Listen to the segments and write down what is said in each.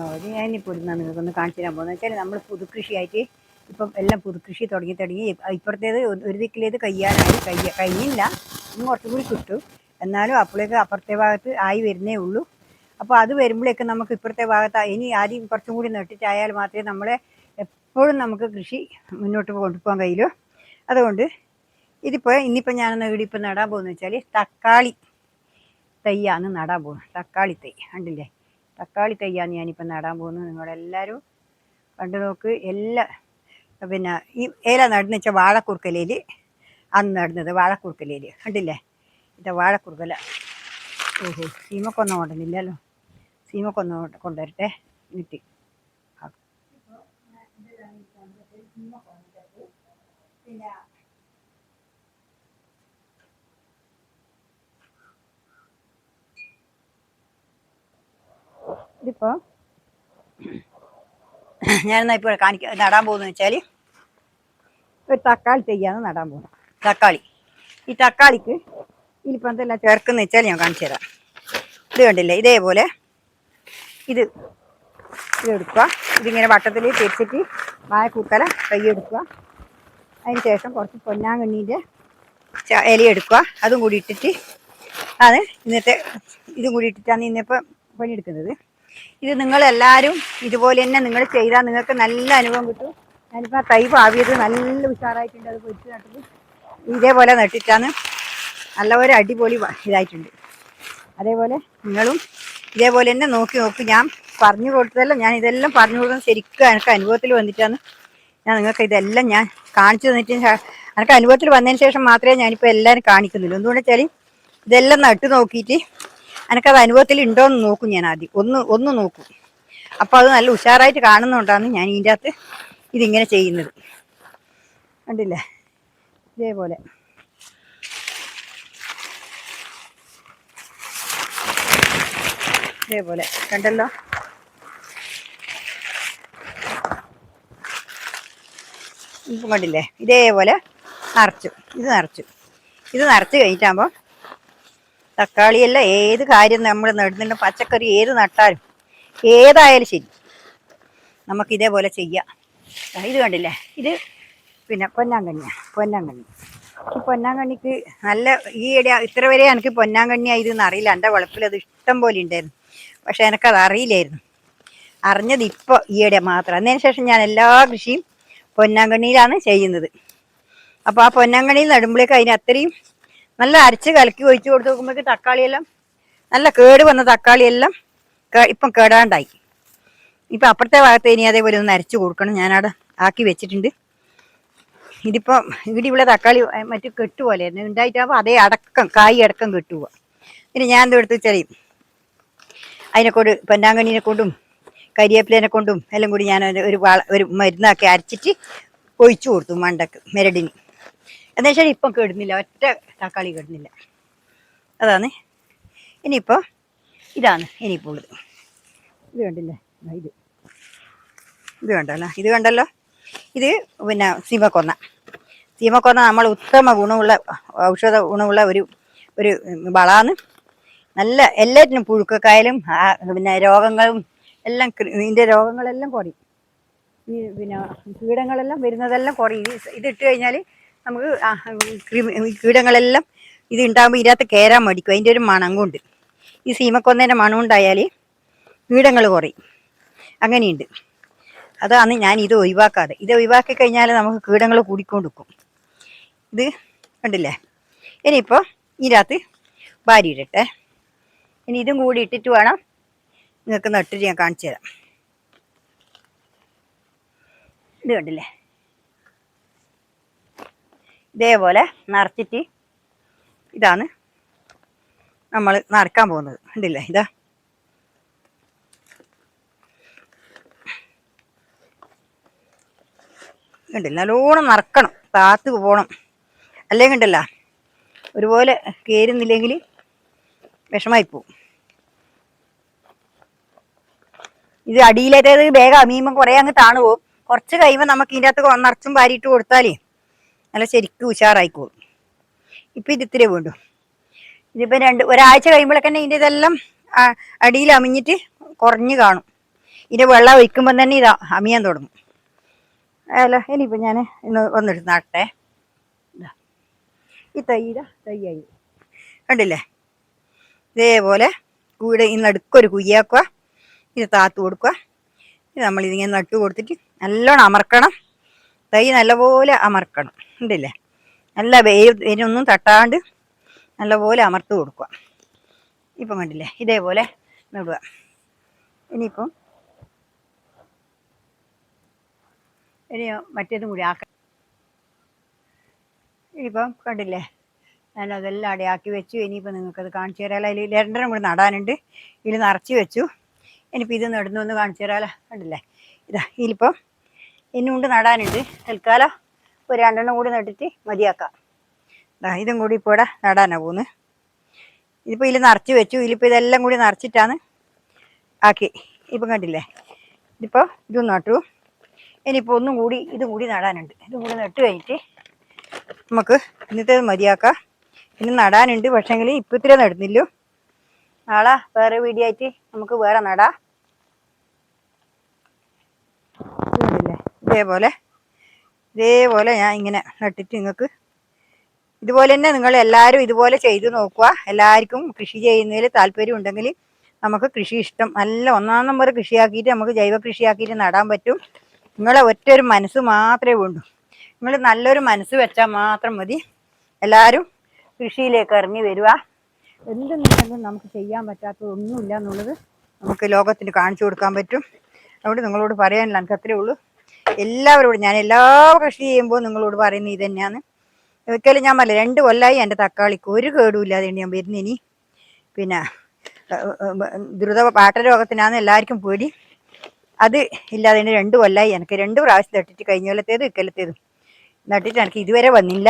അത് ഞാനിപ്പോൾ ഇടുന്ന നിങ്ങൾക്കൊന്ന് കാണിച്ചു തരാൻ പോകുന്നത് വെച്ചാൽ നമ്മൾ പുതുകൃഷിയായിട്ട് ഇപ്പം എല്ലാം പുതുകൃഷി തുടങ്ങി ഇപ്പുറത്തേത് ഒരു ദിക്കിലേത് കഴിഞ്ഞില്ല, ഇന്ന് കുറച്ചും കൂടി കിട്ടും. എന്നാലും അപ്പോഴേക്ക് അപ്പുറത്തെ ഭാഗത്ത് ആയി വരുന്നേ ഉള്ളൂ. അപ്പോൾ അത് വരുമ്പോഴേക്ക് നമുക്ക് ഇപ്പുറത്തെ ഭാഗത്ത് ഇനി ആദ്യം കുറച്ചും കൂടി നട്ടിട്ടായാൽ മാത്രമേ നമ്മളെ എപ്പോഴും നമുക്ക് കൃഷി മുന്നോട്ട് കൊണ്ടുപോകാൻ കഴിയുള്ളൂ. അതുകൊണ്ട് ഇന്നിപ്പോൾ ഞാനൊന്ന് ഇവിടെ ഇപ്പം നടാൻ പോകുന്നത് വെച്ചാൽ തക്കാളി തൈയാണ് നടാൻ പോകുന്നത്. തക്കാളി തൈ കണ്ടില്ലേ, തക്കാളി തൈയാണ് ഞാനിപ്പോൾ നടാൻ പോകുന്നത്. നിങ്ങളെല്ലാവരും കണ്ടു നോക്ക്. പിന്നെ ഈ ഇല നടുന്ന വെച്ചാൽ വാഴക്കുറുക്കലയിൽ അന്ന് നടുന്നത്. വാഴക്കുറുക്കലയിൽ കണ്ടില്ലേ, ഇതാ വാഴക്കുറുക്കല. ഓഹോ, സീമക്കൊന്നും കൊണ്ടുവന്നില്ലല്ലോ, സീമക്കൊന്നും കൊണ്ടുവരട്ടെ. എന്നിട്ട് പിന്നെ ഇതിപ്പോൾ ഞാനെന്നാ ഇപ്പോൾ നടാൻ പോകുന്നത് വെച്ചാൽ ഒരു തക്കാളി തൈയാണ് നടാൻ പോകുന്നത്. തക്കാളി, ഈ തക്കാളിക്ക് ഇതിലിപ്പോൾ എന്തെല്ലാം ചേർക്കുന്ന വെച്ചാൽ ഞാൻ കാണിച്ചു തരാം. ഇത് കണ്ടില്ലേ, ഇതേപോലെ ഇതെടുക്കുക. ഇതിങ്ങനെ വട്ടത്തിൽ തിരിച്ചിട്ട് വാഴക്കൂക്കല കൈയ്യെടുക്കുക. അതിന് ശേഷം കുറച്ച് പൊന്നാങ്കണ്ണീൻ്റെ ഇല എടുക്കുക. അതും കൂടി ഇട്ടിട്ട് ആണ് ഇതും കൂടി ഇട്ടിട്ടാണ് ഇന്നിപ്പോൾ പണിയെടുക്കുന്നത്. ഇത് നിങ്ങളെല്ലാവരും ഇതുപോലെ തന്നെ നിങ്ങൾ ചെയ്താൽ നിങ്ങൾക്ക് നല്ല അനുഭവം കിട്ടും. ഞാനിപ്പോൾ ആ തൈ പാവിയത് നല്ല ഉഷാറായിട്ടുണ്ട്. അത് പൊരിച്ച് നട്ടിട്ട് ഇതേപോലെ നട്ടിട്ടാണ് നല്ലപോലെ അടിപൊളി ഇതായിട്ടുണ്ട്. അതേപോലെ നിങ്ങളും ഇതേപോലെ തന്നെ നോക്ക്. ഞാൻ പറഞ്ഞു കൊടുത്തതല്ല, ഞാൻ ഇതെല്ലാം പറഞ്ഞു കൊടുക്കുന്നത് ശരിക്കും എനിക്ക് അനുഭവത്തിൽ വന്നിട്ടാണ് ഞാൻ നിങ്ങൾക്ക് ഇതെല്ലാം ഞാൻ കാണിച്ചു തന്നിട്ട് എനിക്ക് അനുഭവത്തിൽ വന്നതിന് ശേഷം മാത്രമേ ഞാനിപ്പോൾ എല്ലാവരും കാണിക്കുന്നുള്ളൂ. എന്തുകൊണ്ട് വെച്ചാൽ ഇതെല്ലാം നട്ട് നോക്കിയിട്ട് എനിക്കത് അനുഭവത്തിൽ ഉണ്ടോയെന്ന് നോക്കും. ഞാൻ ആദ്യം ഒന്ന് നോക്കും. അപ്പോൾ അത് നല്ല ഉഷാറായിട്ട് കാണുന്നതുകൊണ്ടാണ് ഞാൻ ഇതിൻ്റെ അകത്ത് ഇതിങ്ങനെ ചെയ്യുന്നത്. കണ്ടില്ലേ, ഇതേപോലെ കണ്ടല്ലോ. ഇപ്പം കണ്ടില്ലേ, ഇതേപോലെ ഇത് നിറച്ച് കഴിഞ്ഞിട്ടാകുമ്പോൾ തക്കാളിയല്ല ഏത് കാര്യം നമ്മൾ നടുന്നുണ്ട്, പച്ചക്കറി ഏത് നട്ടാലും ഏതായാലും ശരി നമുക്ക് ഇതേപോലെ ചെയ്യാം. ഇത് കണ്ടില്ലേ, ഇത് പിന്നെ പൊന്നാങ്കണ്ണി. ഈ പൊന്നാങ്കണ്ണിക്ക് നല്ല ഇത്ര വരെ എനിക്ക് പൊന്നാങ്കണ്ണിയായതെന്ന് അറിയില്ല. എൻ്റെ വളപ്പിൽ അത് ഇഷ്ടം പോലെ ഉണ്ടായിരുന്നു. പക്ഷെ എനിക്കത് അറിയില്ലായിരുന്നു. അറിഞ്ഞത് ഇപ്പോൾ ഈയിടെ മാത്രം. അതിന് ശേഷം ഞാൻ എല്ലാ കൃഷിയും പൊന്നാങ്കണ്ണിയിലാണ് ചെയ്യുന്നത്. അപ്പോൾ ആ പൊന്നാങ്കണ്ണിയിൽ നടുമ്പോഴേക്ക് അതിന് അത്രയും നല്ല അരച്ച് കലക്കി ഒഴിച്ചു കൊടുത്ത് നോക്കുമ്പോഴേക്ക് തക്കാളിയെല്ലാം നല്ല കേട് വന്ന തക്കാളിയെല്ലാം ഇപ്പം കേടാണ്ടായി. ഇപ്പം അപ്പുറത്തെ ഭാഗത്ത് ഇനി അതേപോലെ ഒന്ന് അരച്ച് കൊടുക്കണം. ഞാനവിടെ ആക്കി വെച്ചിട്ടുണ്ട്. ഇതിപ്പം ഇവിടെ തക്കാളി മറ്റു കെട്ടുപോലെയായിരുന്നു ഉണ്ടായിട്ടാകുമ്പോൾ അതേ കായ് അടക്കം കെട്ടുപോവുക. ഇനി ഞാൻ എന്തെടുത്ത് വെച്ചാൽ അതിനെക്കൊണ്ട് പൊന്നാങ്കണ്ണീനെ കൊണ്ടും കരിവേപ്പിലേനെ കൊണ്ടും എല്ലാം കൂടി ഞാൻ ഒരു മരുന്നാക്കി അരച്ചിട്ട് ഒഴിച്ചു കൊടുത്തു മണ്ടക്ക് മെരടിന്. എന്താ വെച്ചാൽ ഇപ്പം കേടുന്നില്ല, ഒറ്റ തക്കാളി കേടുന്നില്ല. അതാണ് ഇനിയിപ്പോൾ ഇതാണ് ഇനിയിപ്പോൾ ഉള്ളത്. ഇത് കണ്ടില്ലേ, ഇത് കണ്ടല്ലോ. ഇത് പിന്നെ സീമക്കൊന്ന നമ്മൾ ഉത്തമ ഗുണമുള്ള ഔഷധ ഗുണമുള്ള ഒരു വളമാണ്. നല്ല എല്ലാറ്റിനും പുഴുക്കക്കായാലും പിന്നെ രോഗങ്ങളും എല്ലാം ഇതിൻ്റെ രോഗങ്ങളെല്ലാം കുറയും. ഈ പിന്നെ കീടങ്ങളെല്ലാം വരുന്നതെല്ലാം കുറയും. ഇതിട്ട് കഴിഞ്ഞാൽ നമുക്ക് കീടങ്ങളെല്ലാം ഇത് ഉണ്ടാകുമ്പോൾ ഇതിനകത്ത് കയറാൻ മടിക്കും. അതിൻ്റെ ഒരു മണം കൊണ്ട്, ഈ സീമക്കൊന്നേൻ്റെ മണം ഉണ്ടായാൽ കീടങ്ങൾ കുറയും. അങ്ങനെയുണ്ട്. അതാണ് ഞാൻ ഇത് ഒഴിവാക്കി കഴിഞ്ഞാൽ നമുക്ക് കീടങ്ങൾ കൂടിക്കൊണ്ടിരിക്കും. ഇത് കണ്ടില്ലേ. ഇനിയിപ്പോൾ ഇതിനകത്ത് വാരിയിടട്ടെ. ഇനി ഇതും കൂടി ഇട്ടിട്ട് വേണം നിങ്ങൾക്ക് നട്ടിട്ട് ഞാൻ കാണിച്ചു തരാം. ഇത് കണ്ടില്ലേ, ഇതേപോലെ നിറച്ചിട്ട് ഇതാണ് നമ്മൾ നിറക്കാൻ പോകുന്നത്. കണ്ടില്ലേ, ഇതാ കണ്ടില്ല, നല്ലോണം നിറക്കണം, താത്ത് പോകണം. അല്ലെങ്കിൽ കണ്ടല്ല ഒരുപോലെ കയറുന്നില്ലെങ്കിൽ വിഷമായി പോവും. ഇത് അടിയിലേറ്റത് വേഗം അമീമം കുറേ അങ്ങ് താണു പോകും. കുറച്ച് കഴിയുമ്പോൾ നമുക്ക് ഇതിൻ്റെ അകത്ത് നിറച്ചും വാരിയിട്ട് കൊടുത്താലേ നല്ല ശരിക്കും ഉഷാറായിക്കോളും. ഇപ്പം ഇത് ഇത്തിരി വേണ്ടു. ഇതിപ്പോൾ ഒരാഴ്ച കഴിയുമ്പോഴൊക്കെ തന്നെ ഇതിൻ്റെ ഇതെല്ലാം അടിയിൽ അമിഞ്ഞിട്ട് കുറഞ്ഞു കാണും. ഇതിൻ്റെ വെള്ളം ഒഴിക്കുമ്പം തന്നെ ഇത് അമിയാൻ തുടങ്ങും. അല്ല ഇനിയിപ്പോൾ ഞാൻ ഇന്ന് ഒന്നെടുത്ത് നട്ടേ. ഈ തൈയായി കണ്ടില്ലേ? ഇതേപോലെ കൂടെ ഈ നടുക്കൊരു കുയ്യാക്കുക, ഇത് താത്ത് കൊടുക്കുക. ഇത് നമ്മളിതിങ്ങനെ നട്ട് കൊടുത്തിട്ട് നല്ലോണം അമർക്കണം. തൈ നല്ലപോലെ അമർക്കണം. ഉണ്ടല്ലേ? നല്ല വേരൊന്നും തട്ടാണ്ട് നല്ലപോലെ അമർത്ത് കൊടുക്കുക. ഇപ്പം കണ്ടില്ലേ? ഇതേപോലെ നടുക. ഇനിയിപ്പം ഇനി മറ്റേതും കൂടി ആക്കാം. ഇനിയിപ്പം കണ്ടില്ലേ? ഞാനതെല്ലാം അടയാക്കി വെച്ചു. ഇനിയിപ്പോൾ നിങ്ങൾക്കത് കാണിച്ചു തരാമല്ലോ. അതിൽ രണ്ടെണ്ണം കൂടി നടാനുണ്ട്. ഇതിൽ നിറച്ച് വെച്ചു. ഇനിയിപ്പോൾ ഇത് നടുന്നൊന്ന് കാണിച്ചു തരാമല്ലോ. കണ്ടില്ലേ? ഇതാ ഇതിലിപ്പോൾ ഇന്നുകൊണ്ട് നടാനുണ്ട്. തൽക്കാലം ഒരു രണ്ടെണ്ണം കൂടി നട്ടിട്ട് മതിയാക്കാം. ഇതും കൂടി ഇപ്പോൾ ഇവിടെ നടാനാണ് പോകുന്നത്. ഇതിപ്പോൾ ഇതിൽ നിറച്ച് വെച്ചു. ഇതിലിപ്പോൾ ഇതെല്ലാം കൂടി നിറച്ചിട്ടാണ് ആക്കി. ഇപ്പം കണ്ടില്ലേ? ഇതിപ്പോൾ ഇതും നട്ടു. ഇനിയിപ്പോൾ ഒന്നും കൂടി ഇതും കൂടി നടാനുണ്ട്. ഇതും കൂടി നട്ട് കഴിഞ്ഞിട്ട് നമുക്ക് ഇന്നത്തേത് മതിയാക്കാം. ഇന്ന് നടാനുണ്ട്. പക്ഷേങ്കിൽ ഇപ്പം ഇത്തിരി നടുന്നില്ലോ. നാളെ വേറെ വീഡിയോ ആയിട്ട് നമുക്ക് വേറെ നടാം. ഇതേപോലെ ഞാൻ ഇങ്ങനെ നട്ടിട്ട് നിങ്ങൾക്ക് ഇതുപോലെ തന്നെ നിങ്ങൾ എല്ലാവരും ഇതുപോലെ ചെയ്തു നോക്കുക. എല്ലാവർക്കും കൃഷി ചെയ്യുന്നതിൽ താല്പര്യം ഉണ്ടെങ്കിൽ നമുക്ക് കൃഷി ഇഷ്ടം നല്ല ഒന്നാം നമ്പർ കൃഷിയാക്കിയിട്ട് നമുക്ക് ജൈവ കൃഷിയാക്കിയിട്ട് നടാൻ പറ്റും. നിങ്ങളെ ഒറ്റൊരു മനസ്സ് മാത്രമേ വേണ്ടൂ. നിങ്ങൾ നല്ലൊരു മനസ്സ് വെച്ചാൽ മാത്രം മതി. എല്ലാവരും കൃഷിയിലേക്ക് ഇറങ്ങി വരിക. എന്തെന്നുണ്ടെങ്കിലും നമുക്ക് ചെയ്യാൻ പറ്റാത്തതൊന്നുമില്ല എന്നുള്ളത് നമുക്ക് ലോകത്തിന് കാണിച്ചു കൊടുക്കാൻ പറ്റും. അതുകൊണ്ട് നിങ്ങളോട് പറയാനില്ല, എനിക്ക് അത്രേ ഉള്ളൂ. എല്ലാവരോടും ഞാൻ എല്ലാ കൃഷി ചെയ്യുമ്പോൾ നിങ്ങളോട് പറയുന്നത് ഇത് തന്നെയാണ്. ഒരിക്കലും ഞാൻ പറയില്ല, 2 കൊല്ലമായി എൻ്റെ തക്കാളിക്ക് ഒരു കേടുമില്ലാതെ ഞാൻ വരുന്നിനി. പിന്നെ പാട്ടരോഗത്തിനാണ് എല്ലാവർക്കും പേടി. അത് ഇല്ലാതെ 2 കൊല്ലമായി. എനിക്ക് 2 പ്രാവശ്യം നട്ടിട്ട്, കഴിഞ്ഞ കൊല്ലത്തേതും ഇക്കൊല്ലത്തേതും നട്ടിട്ട് എനിക്ക് ഇതുവരെ വന്നില്ല.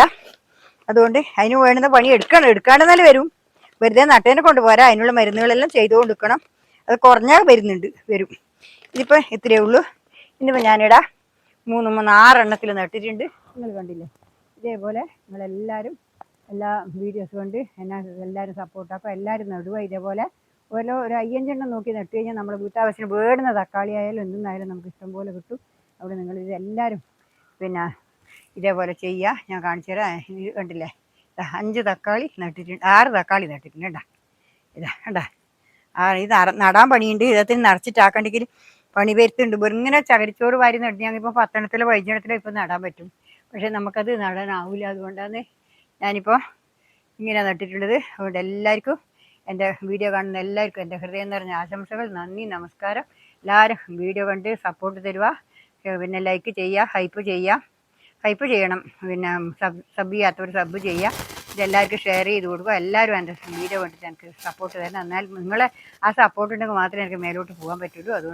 അതുകൊണ്ട് അതിന് വേണ്ടുന്ന പണി എടുക്കാണ്ടെന്നാലും വരും. വെറുതെ നട്ടേനെ കൊണ്ടുപോരാ. അതിനുള്ള മരുന്നുകളെല്ലാം ചെയ്തുകൊണ്ട് നിൽക്കണം. അത് കുറഞ്ഞാൽ വരും. ഇതിപ്പോൾ ഇത്രയേ ഉള്ളൂ. ഇന്നിപ്പോൾ ഞാനിടാ 6 എണ്ണത്തിൽ നട്ടിട്ടുണ്ട്. നിങ്ങൾ കണ്ടില്ലേ? ഇതേപോലെ നിങ്ങളെല്ലാവരും എല്ലാ വീഡിയോസ് കൊണ്ട് എന്നെ എല്ലാവരും സപ്പോർട്ടാക്കുക. എല്ലാവരും നടുക. ഇതേപോലെ ഒരു 5 എണ്ണം നോക്കി നട്ട് കഴിഞ്ഞാൽ നമ്മുടെ വീട്ടാവശ്യത്തിന് വേടുന്ന തക്കാളി ആയാലും എന്തെന്നായാലും നമുക്ക് ഇഷ്ടംപോലെ കിട്ടും. അവിടെ നിങ്ങൾ ഇതെല്ലാവരും പിന്നെ ഇതേപോലെ ചെയ്യുക. ഞാൻ കാണിച്ചു തരാം. ഇത് കണ്ടില്ലേ? 5 തക്കാളി നട്ടിട്ടുണ്ട്, 6 തക്കാളി നട്ടിട്ടുണ്ട്. കണ്ടാ ഇത് നടാൻ പണിയുണ്ട്. ഇതത്തിന് നിറച്ചിട്ടാക്കണ്ടെങ്കിൽ പണി വരുത്തുണ്ട്. ഇങ്ങനെ ചകരിച്ചോറ് വാരി നട്ട് ഞങ്ങളിപ്പോൾ 10 എണ്ണത്തിലോ 15 എണ്ണത്തിലോ ഇപ്പോൾ നടാൻ പറ്റും. പക്ഷെ നമുക്കത് നടാനാവില്ല. അതുകൊണ്ടാണ് ഞാനിപ്പോൾ ഇങ്ങനെ നട്ടിട്ടുള്ളത്. അതുകൊണ്ട് എല്ലാവർക്കും, എൻ്റെ വീഡിയോ കാണുന്ന എല്ലാവർക്കും എൻ്റെ ഹൃദയം നിറഞ്ഞ ആശംസകൾ. നന്ദി, നമസ്കാരം. എല്ലാവരും വീഡിയോ കണ്ട് സപ്പോർട്ട് തരുക. പിന്നെ ലൈക്ക് ചെയ്യുക, ഹൈപ്പ് ചെയ്യണം. പിന്നെ സബ് ചെയ്യാത്തവർ സബ് ചെയ്യുക. ഇതെല്ലാവർക്കും ഷെയർ ചെയ്ത് കൊടുക്കുക. എല്ലാവരും എൻ്റെ വീഡിയോ കണ്ടിട്ട് എനിക്ക് സപ്പോർട്ട് തരണം. എന്നാൽ നിങ്ങളെ ആ സപ്പോർട്ട് ഉണ്ടെങ്കിൽ മാത്രമേ എനിക്ക് മേലോട്ട് പോകാൻ പറ്റുള്ളൂ. അതുകൊണ്ട്